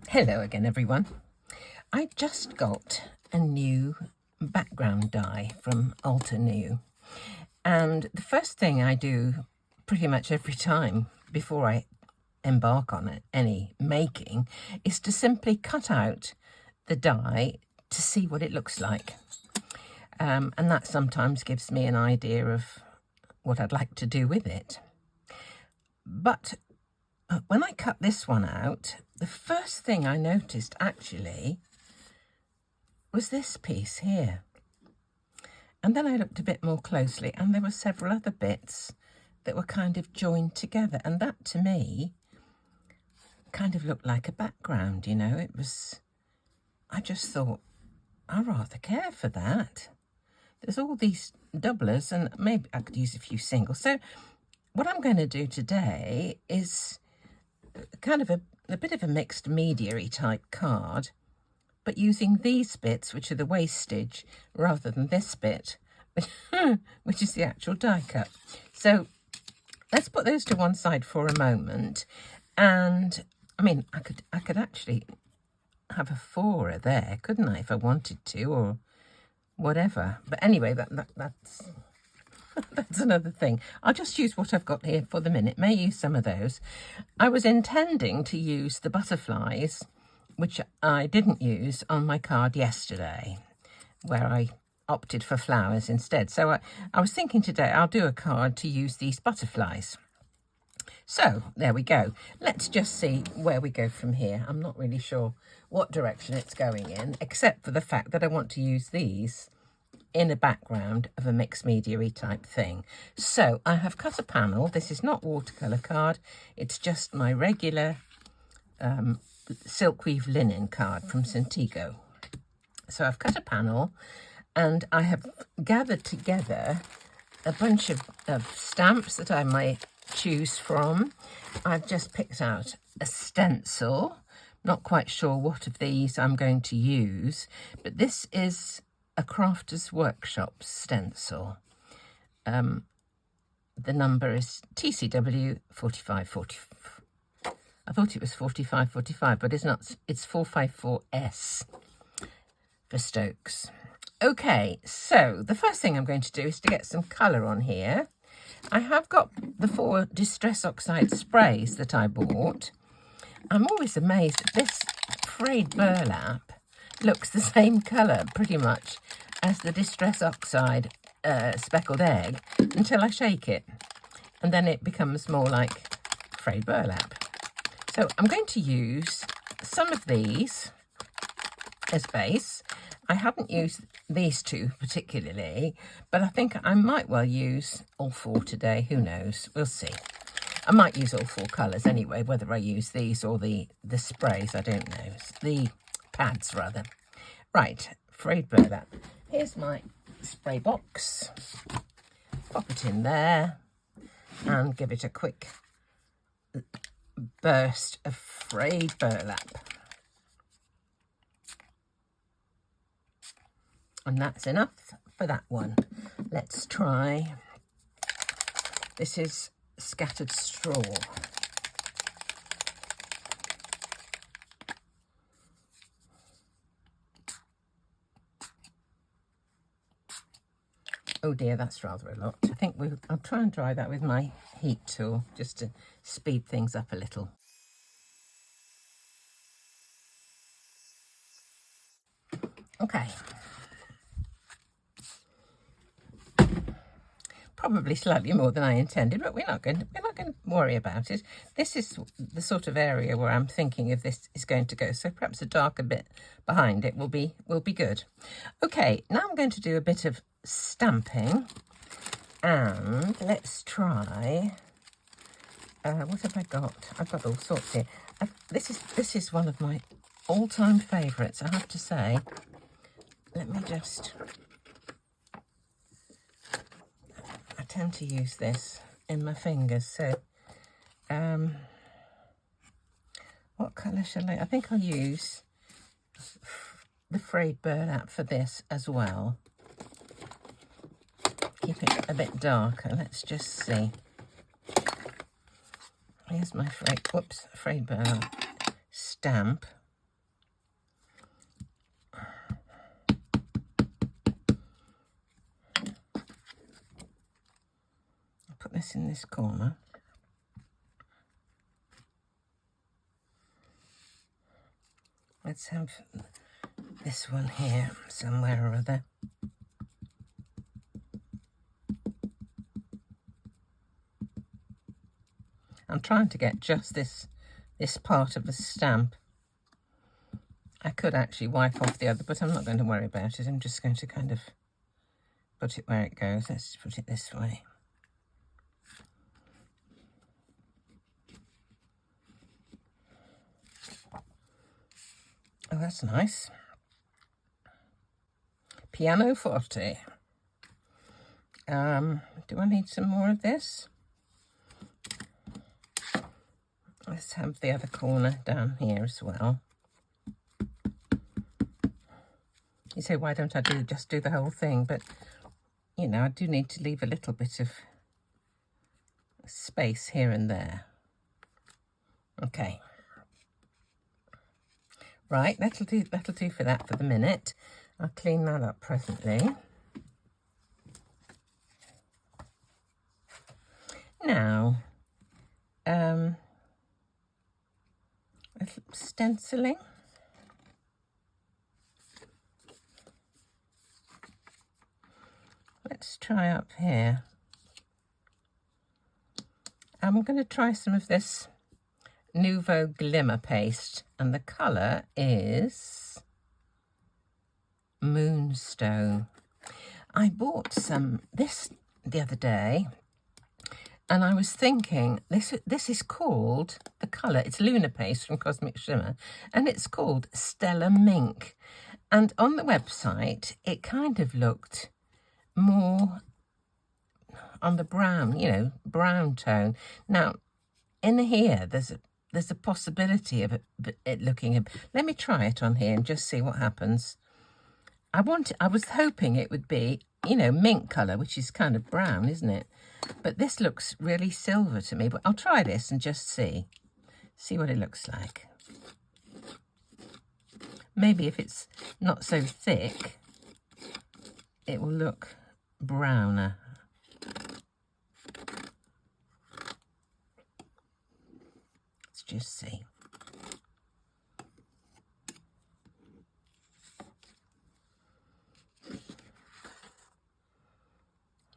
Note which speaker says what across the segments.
Speaker 1: Hello again, everyone. I just got a new background die from Altenew, and the first thing I do pretty much every time before I embark on any making is to simply cut out the die to see what it looks like, and that sometimes gives me an idea of what I'd like to do with it. But when I cut this one out, the first thing I noticed actually was this piece here. And then I looked a bit more closely and there were several other bits that were kind of joined together. And that to me kind of looked like a background, you know. I just thought, I rather care for that. There's all these doublers and maybe I could use a few singles. So what I'm going to do today is kind of a bit of a mixed media-y type card, but using these bits, which are the wastage, rather than this bit, which is the actual die cut. So let's put those to one side for a moment. And I mean, I could actually have a fourer there, couldn't I, if I wanted to, or whatever. But anyway, that's that's another thing. I'll just use what I've got here for the minute. May use some of those. I was intending to use the butterflies, which I didn't use on my card yesterday, where I opted for flowers instead. So I was thinking today I'll do a card to use these butterflies. So there we go. Let's just see where we go from here. I'm not really sure what direction it's going in, except for the fact that I want to use these in a background of a mixed media-y type thing. So I have cut a panel. This is not watercolour card. It's just my regular silk weave linen card from Centigo. So I've cut a panel and I have gathered together a bunch of stamps that I might choose from. I've just picked out a stencil. Not quite sure what of these I'm going to use, but this is a Crafter's Workshop stencil. The number is TCW 4545. I thought it was 4545, but it's not. It's 454S for Stokes. Okay, so the first thing I'm going to do is to get some colour on here. I have got the 4 Distress Oxide sprays that I bought. I'm always amazed that this Frayed Burlap looks the same colour pretty much as the Distress Oxide Speckled egg until I shake it, and then it becomes more like Frayed Burlap. So I'm going to use some of these as base. I haven't used these two particularly, but I think I might well use all 4 today. Who knows? We'll see. I might use all 4 colours anyway, whether I use these or the sprays, I don't know. The pads, rather. Right, Frayed Burlap. Here's my spray box. Pop it in there and give it a quick burst of Frayed Burlap. And that's enough for that one. Let's try. This is Scattered Straw. Oh dear, that's rather a lot. I think I'll try and dry that with my heat tool just to speed things up a little. Okay. Probably slightly more than I intended, but we're not going to worry about it. This is the sort of area where I'm thinking if this is going to go, so perhaps a darker bit behind it will be good. Okay, now I'm going to do a bit of stamping, and let's try. What have I got? I've got all sorts here. This is one of my all-time favourites, I have to say. Let me just. I tend to use this in my fingers, so what colour shall I think I'll use the Frayed Burlap for this as well. Keep it a bit darker. Let's just see. Here's my Frayed Burlap stamp. put this in this corner. Let's have this one here somewhere or other. I'm trying to get just this part of the stamp. I could actually wipe off the other, but I'm not going to worry about it. I'm just going to kind of put it where it goes. Let's put it this way. Oh, that's nice. Pianoforte. Do I need some more of this? Let's have the other corner down here as well. You say, why don't I just do the whole thing? But, you know, I do need to leave a little bit of space here and there. Okay. Right, that'll do for that for the minute. I'll clean that up presently. Now, stenciling. Let's try up here. I'm going to try some of this Nouveau Glimmer paste, and the colour is Moonstone. I bought some this the other day, and I was thinking this is called, the colour, it's Lunar Paste from Cosmic Shimmer, and it's called Stellar Mink. And on the website, it kind of looked more on the brown, you know, brown tone. Now, in here, there's a possibility of it looking. Let me try it on here and just see what happens. I was hoping it would be, you know, mink colour, which is kind of brown, isn't it? But this looks really silver to me. But I'll try this and just see what it looks like. Maybe if it's not so thick, it will look browner. Let's just see.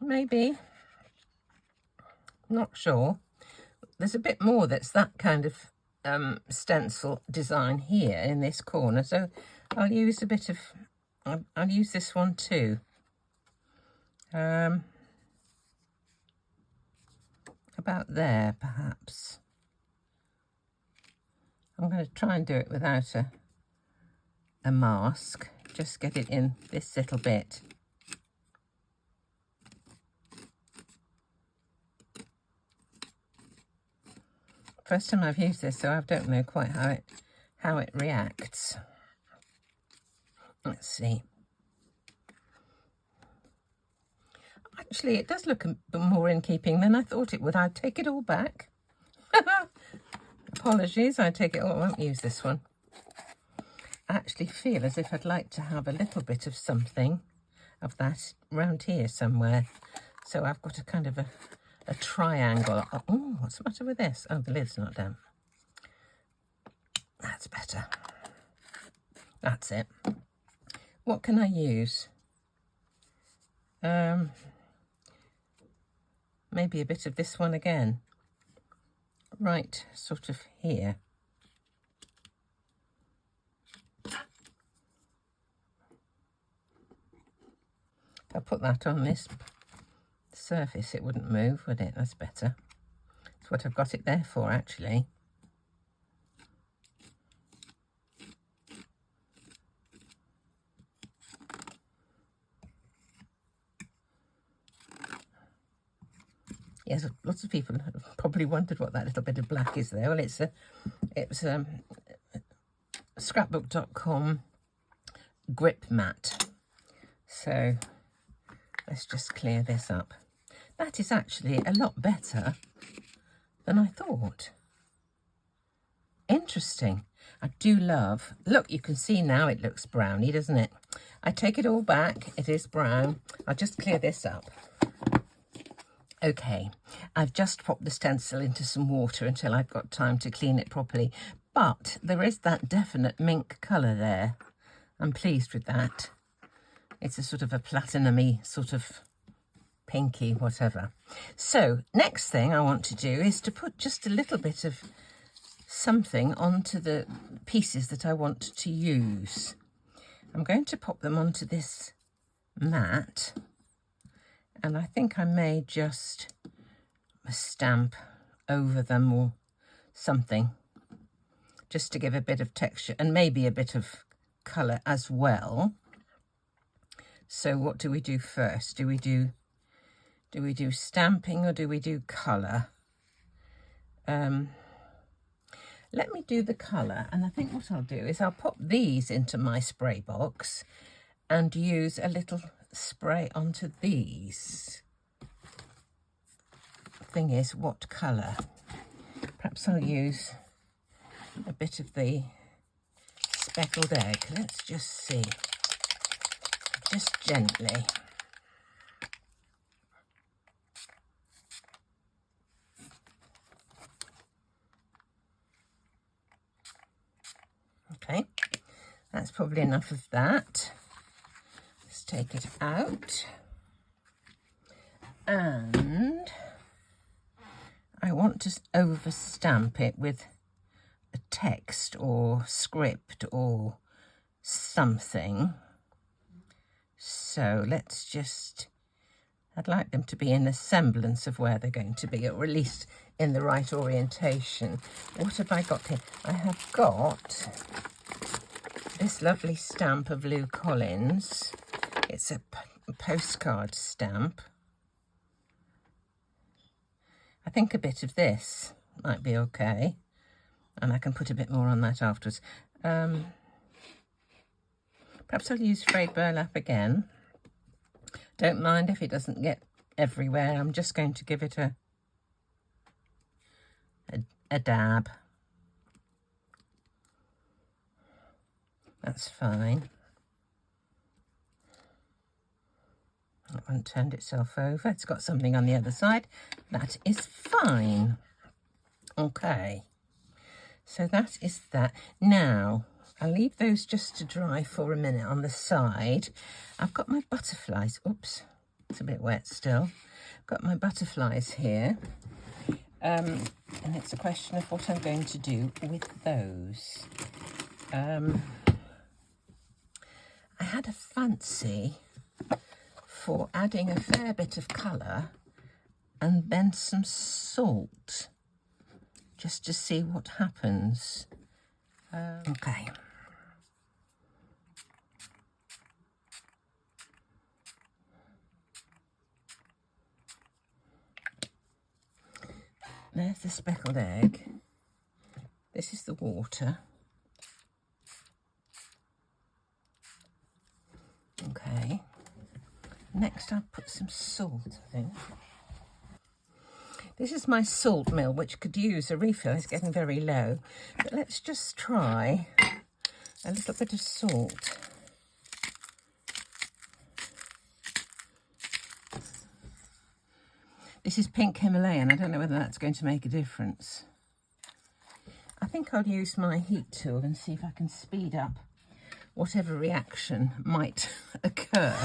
Speaker 1: Maybe. Not sure. There's a bit more that's that kind of stencil design here in this corner, so I'll use a bit of, I'll use this one too. About there, perhaps. I'm going to try and do it without a mask. Just get it in this little bit. First time I've used this, so I don't know quite how it reacts. Let's see. Actually, it does look a bit more in keeping than I thought it would. I'd take it all back. Apologies, I take it all. I won't use this one. I actually feel as if I'd like to have a little bit of something of that round here somewhere. So I've got a kind of a triangle. Oh, what's the matter with this? Oh, the lid's not down. That's better. That's it. What can I use? Maybe a bit of this one again. Right, sort of here. If I put that on this surface, it wouldn't move, would it? That's better. That's what I've got it there for, actually. Yes, lots of people have probably wondered what that little bit of black is there. Well, it's scrapbook.com grip mat. So let's just clear this up. That is actually a lot better than I thought. Interesting. I do love, look, you can see now it looks browny, doesn't it? I take it all back. It is brown. I'll just clear this up. Okay, I've just popped the stencil into some water until I've got time to clean it properly, but there is that definite mink colour there. I'm pleased with that. It's a sort of a platinum-y, sort of pinky, whatever. So next thing I want to do is to put just a little bit of something onto the pieces that I want to use. I'm going to pop them onto this mat, and I think I may just stamp over them or something, just to give a bit of texture and maybe a bit of colour as well. So what do we do first? Do we do stamping or do we do colour? Let me do the colour, and I think what I'll do is I'll pop these into my spray box and use a little spray onto these. Thing is, what colour? Perhaps I'll use a bit of the speckled egg. Let's just see. Just gently. Okay, that's probably enough of that. Let's take it out. And I want to over-stamp it with a text or script or something. So let's just, I'd like them to be in a semblance of where they're going to be, or at least in the right orientation. What have I got here? I have got this lovely stamp of Lou Collins. It's a postcard stamp. I think a bit of this might be okay, and I can put a bit more on that afterwards. Perhaps I'll use Frayed Burlap again. Don't mind if it doesn't get everywhere. I'm just going to give it a dab. That's fine. That one turned itself over. It's got something on the other side. That is fine. Okay. So that is that. Now, I'll leave those just to dry for a minute on the side. I've got my butterflies. Oops, it's a bit wet still. I've got my butterflies here. And it's a question of what I'm going to do with those. I had a fancy for adding a fair bit of colour and then some salt, just to see what happens. Okay. There's the speckled egg. This is the water. Okay. Next I'll put some salt, I think. This is my salt mill, which could use a refill. It's getting very low. But let's just try a little bit of salt. This is pink Himalayan. I don't know whether that's going to make a difference. I think I'll use my heat tool and see if I can speed up whatever reaction might occur.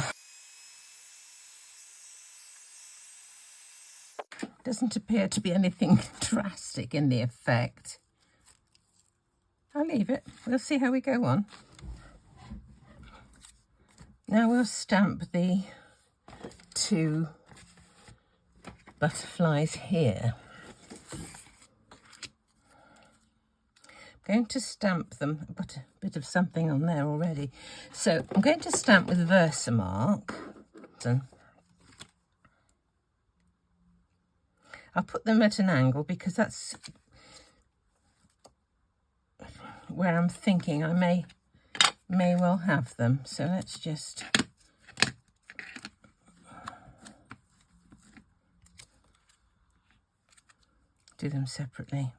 Speaker 1: Doesn't appear to be anything drastic in the effect. I'll leave it. We'll see how we go on. Now we'll stamp the two butterflies here. I'm going to stamp them. I've got a bit of something on there already. So I'm going to stamp with Versamark. I'll put them at an angle because that's where I'm thinking I may well have them. So let's just do them separately.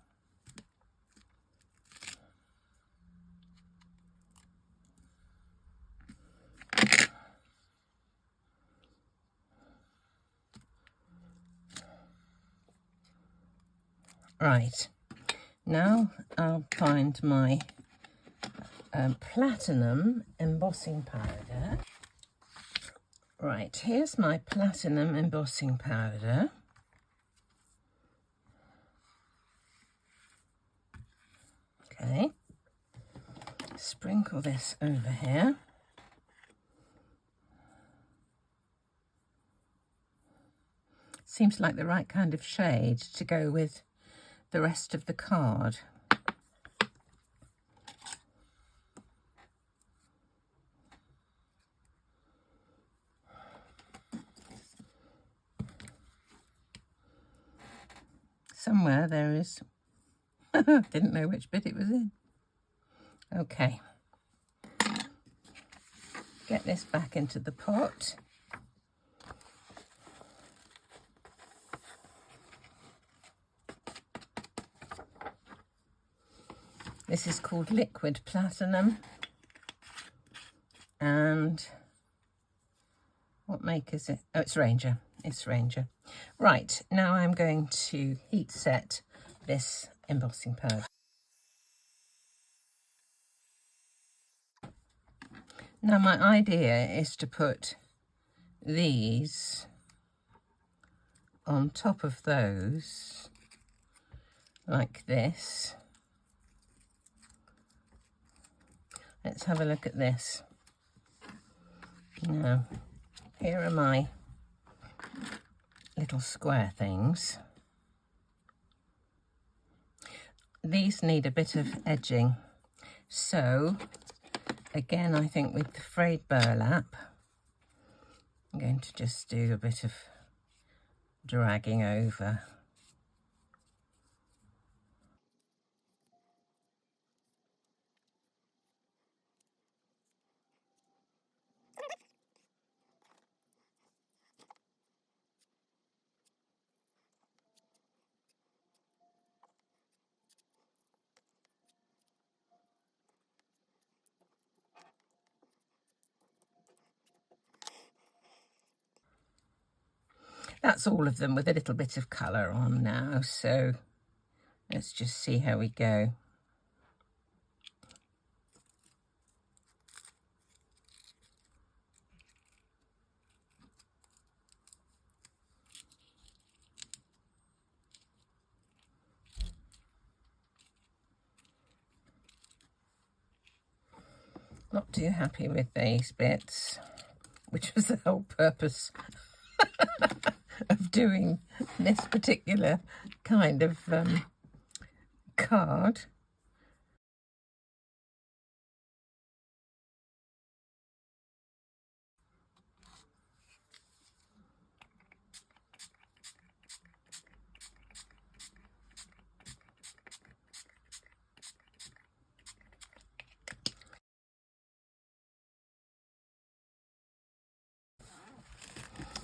Speaker 1: Right, now I'll find my platinum embossing powder. Right, here's my platinum embossing powder. Okay, sprinkle this over here. Seems like the right kind of shade to go with the rest of the card. Somewhere there is, didn't know which bit it was in. Okay, get this back into the pot. This is called liquid platinum. And what make is it? Oh, it's Ranger. It's Ranger. Right, now I'm going to heat set this embossing powder. Now my idea is to put these on top of those, like this. Let's have a look at this. Now, here are my little square things. These need a bit of edging. So, again, I think with the frayed burlap, I'm going to just do a bit of dragging over. That's all of them with a little bit of colour on now, so let's just see how we go. Not too happy with these bits, which was the whole purpose of doing this particular kind of card.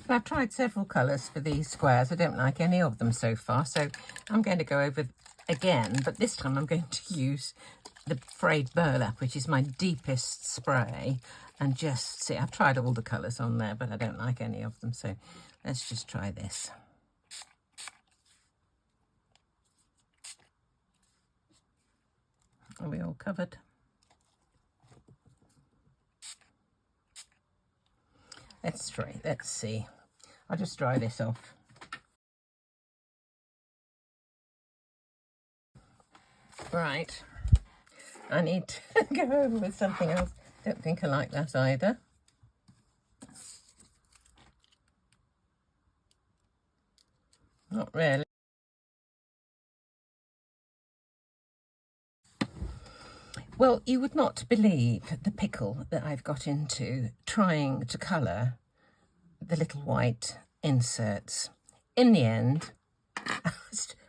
Speaker 1: I've tried several colours for these squares. I don't like any of them so far, so I'm going to go over again, but this time I'm going to use the frayed burlap, which is my deepest spray, and just see. I've tried all the colours on there, but I don't like any of them, so let's just try this. Are we all covered? Let's try, let's see. I'll just dry this off. Right, I need to go over with something else. Don't think I like that either. Not really. Well, you would not believe the pickle that I've got into trying to colour the little white inserts. In the end,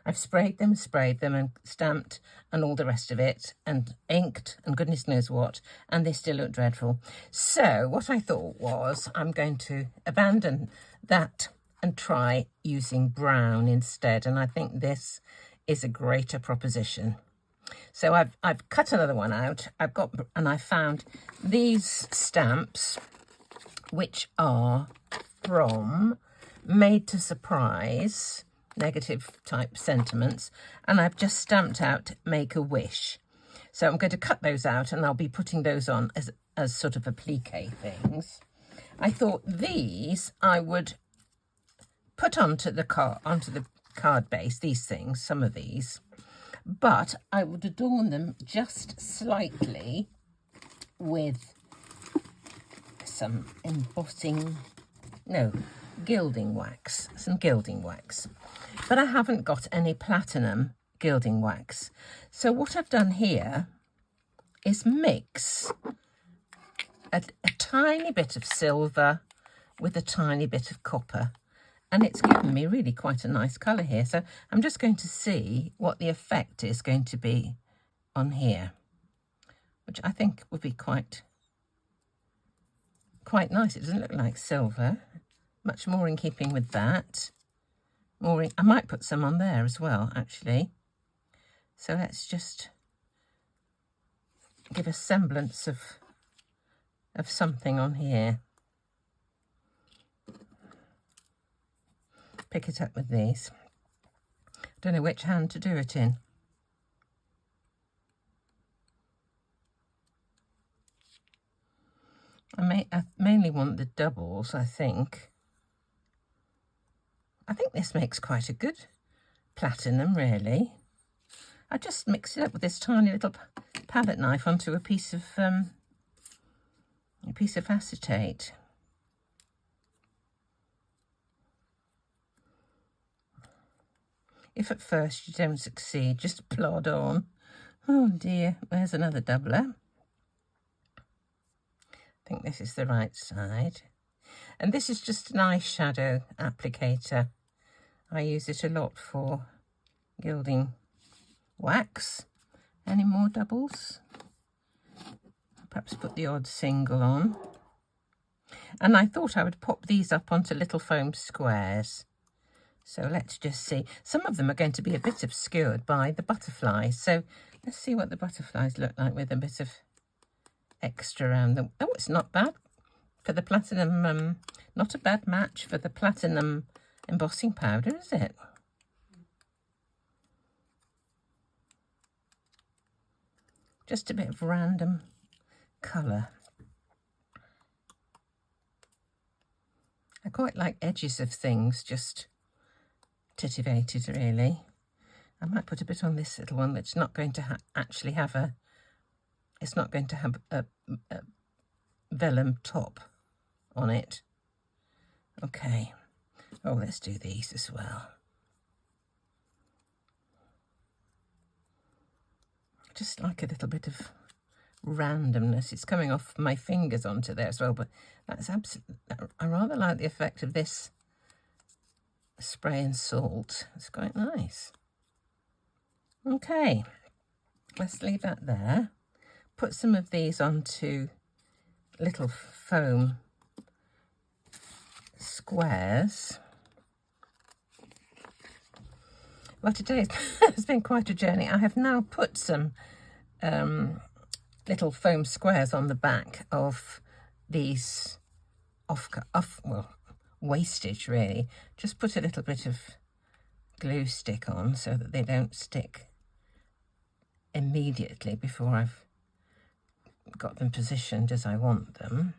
Speaker 1: I've sprayed them and stamped and all the rest of it, and inked and goodness knows what, and they still look dreadful. So what I thought was I'm going to abandon that and try using brown instead, and I think this is a greater proposition. So I've cut another one out. I found these stamps, which are from Made to Surprise, negative type sentiments, and I've just stamped out Make a Wish. So I'm going to cut those out, and I'll be putting those on as sort of applique things. I thought these I would put onto the card base, these things, some of these, but I would adorn them just slightly with some gilding wax, some gilding wax. But I haven't got any platinum gilding wax. So what I've done here is mix a tiny bit of silver with a tiny bit of copper. And it's given me really quite a nice colour here. So I'm just going to see what the effect is going to be on here, which I think would be quite nice. It doesn't look like silver. Much more in keeping with that. I might put some on there as well, actually. So let's just give a semblance of something on here. Pick it up with these. Don't know which hand to do it in. I mainly want the doubles, I think. I think this makes quite a good platinum, really. I just mix it up with this tiny little palette knife onto a piece of acetate. If at first you don't succeed, just plod on. Oh dear, there's another doubler. I think this is the right side. And this is just an eyeshadow applicator. I use it a lot for gilding wax. Any more doubles? Perhaps put the odd single on. And I thought I would pop these up onto little foam squares. So let's just see. Some of them are going to be a bit obscured by the butterflies. So let's see what the butterflies look like with a bit of extra around them. Oh, it's not bad for the platinum. Not a bad match for the platinum embossing powder, is it? Just a bit of random colour. I quite like edges of things just titivated, really. I might put a bit on this little one that's not going to actually have a vellum top on it. Okay. Oh, let's do these as well. Just like a little bit of randomness. It's coming off my fingers onto there as well, but that's absolutely, I rather like the effect of this spray and salt. It's quite nice. Okay, let's leave that there. Put some of these onto little foam squares. Well, today has been quite a journey. I have now put some little foam squares on the back of these wastage, really. Just put a little bit of glue stick on so that they don't stick immediately before I've got them positioned as I want them.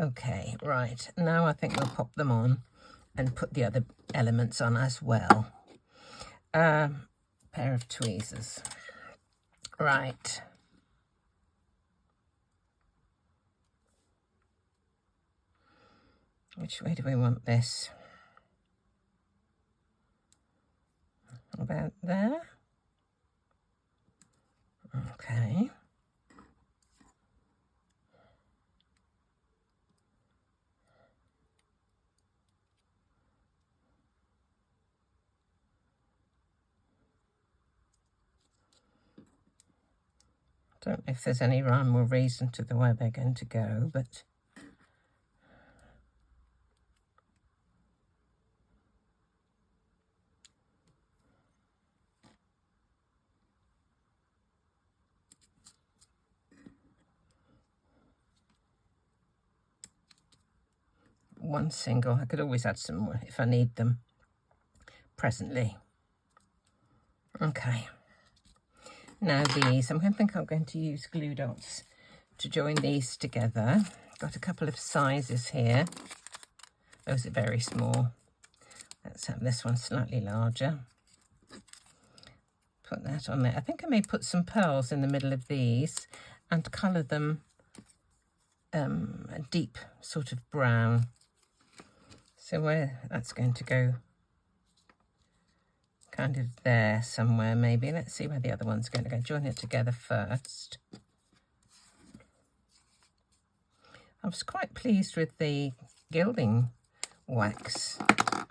Speaker 1: Okay, right, now I think we'll pop them on and put the other elements on as well. Pair of tweezers. Right. Which way do we want this? About there. Okay. Don't know if there's any rhyme or reason to the way they're going to go, but one single. I could always add some more if I need them. presently. Okay. Now these, I think I'm going to use glue dots to join these together. Got a couple of sizes here. Those are very small. Let's have this one slightly larger. Put that on there. I think I may put some pearls in the middle of these and colour them a deep sort of brown. So where that's going to go, kind of there somewhere maybe. Let's see where the other one's going to go. Join it together first. I was quite pleased with the gilding wax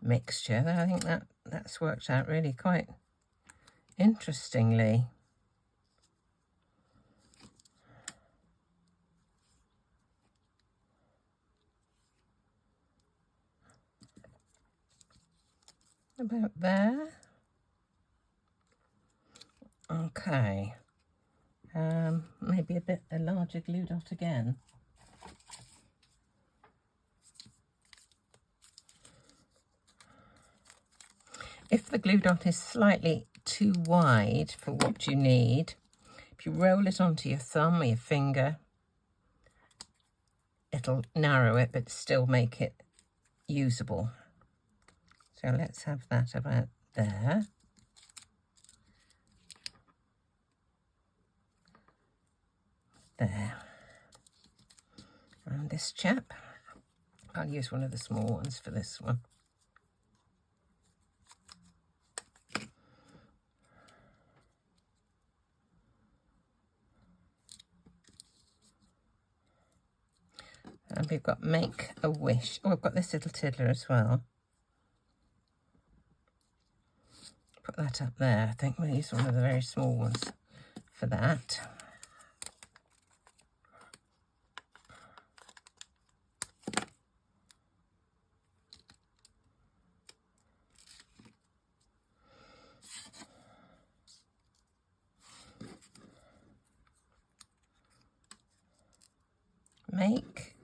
Speaker 1: mixture. I think that's worked out really quite interestingly. About there. Okay. Maybe a larger glue dot again. If the glue dot is slightly too wide for what you need, if you roll it onto your thumb or your finger, it'll narrow it but still make it usable. So let's have that about there. There. And this chap, I'll use one of the small ones for this one. And we've got Make a Wish. Oh, I've got this little tiddler as well. Put that up there. I think we'll use one of the very small ones for that. Make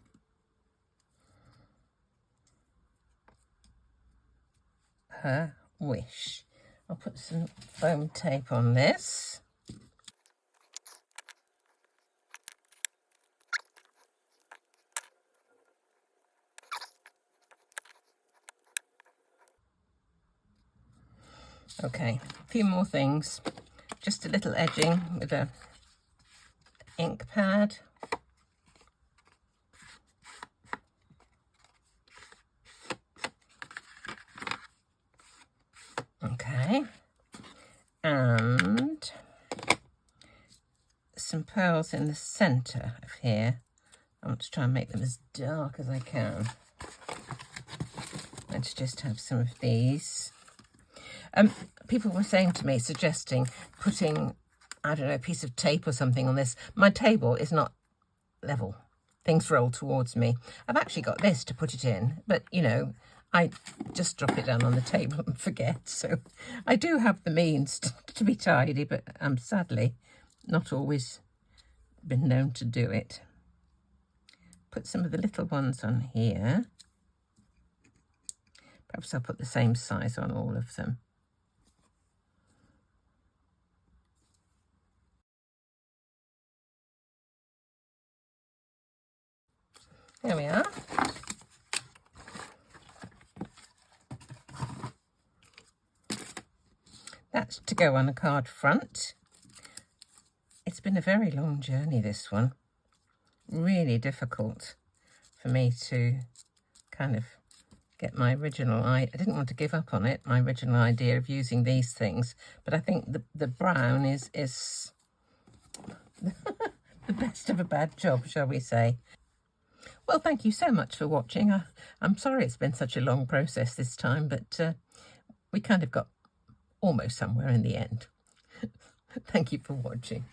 Speaker 1: her wish. I'll put some foam tape on this. Okay, a few more things. Just a little edging with a ink pad. Okay, and some pearls in the centre of here. I want to try and make them as dark as I can. Let's just have some of these. People were saying to me, suggesting putting, I don't know, a piece of tape or something on this. My table is not level. Things roll towards me. I've actually got this to put it in, but, you know, I just drop it down on the table and forget. So I do have the means to be tidy, but I'm sadly not always been known to do it. Put some of the little ones on here. Perhaps I'll put the same size on all of them. There we are. That's to go on a card front. It's been a very long journey, this one. Really difficult for me to kind of get my original I didn't want to give up on it, my original idea of using these things, but I think the brown is the best of a bad job, shall we say. Well, thank you so much for watching. I'm sorry it's been such a long process this time, but we kind of got almost somewhere in the end. Thank you for watching.